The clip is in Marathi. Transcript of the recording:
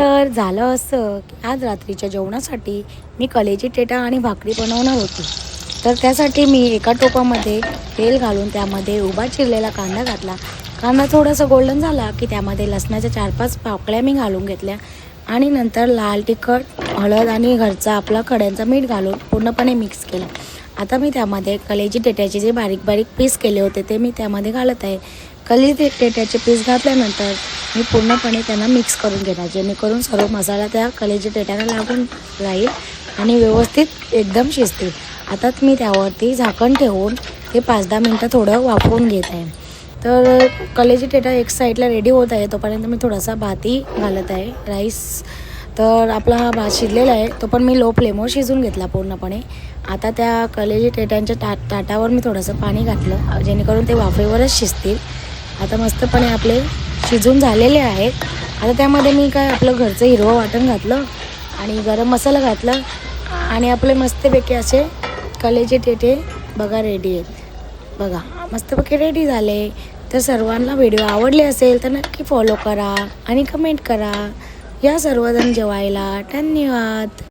तर झालं असं की आज रात्रीच्या जेवणासाठी मी कलेजी टेटा आणि भाकरी बनवणार होती. तर त्यासाठी मी एका टोपामध्ये तेल घालून त्यामध्ये उभा चिरलेला कांदा घातला. कांदा थोडासा गोल्डन झाला की त्यामध्ये लसणाच्या 4-5 पाकळ्या मी घालून घेतल्या आणि नंतर लाल तिखट, हळद आणि घरचा आपला खड्यांचा मीठ घालून पूर्णपणे मिक्स केलं. आता मी त्यामध्ये कलेजी टेट्याचे जे बारीक बारीक पीस केले होते ते मी त्यामध्ये घालत आहे. कलेजी टेट्याचे पीस घातल्यानंतर मी पूर्णपणे त्यांना मिक्स करून घेणार, जेणेकरून सर्व मसाला त्या कलेजी टेट्याला लागून राहील आणि व्यवस्थित एकदम शिजतील. आता मी त्यावरती झाकण ठेवून ते 5-10 मिनटं थोडं वाफवून घेत आहे. तर कलेजी टेटा एक साईडला रेडी होत आहे, तोपर्यंत मी थोडासा भातही घालत आहे, राईस. तर आपला हा भात शिजलेला आहे, तो पण मी लो फ्लेमवर शिजून घेतला पूर्णपणे. आता त्या कलेजी टेट्यांच्या ताटावर मी थोडंसं पाणी घातलं, जेणेकरून ते वाफेवरच शिजतील. आता मस्तपणे आपले शिजून झालेले आहेत. आता त्यामध्ये मी काय आपलं घरचं हिरवं वाटण घातलं आणि गरम मसाला घातला आणि आपले मस्तपैकी असे कलेजी टेटे बघा रेडी आहेत. बघा मस्तपैकी रेडी झाले. तर सर्वांना व्हिडिओ आवडले असेल तर नक्की फॉलो करा आणि कमेंट करा. या सर्वजण जेवायला. धन्यवाद.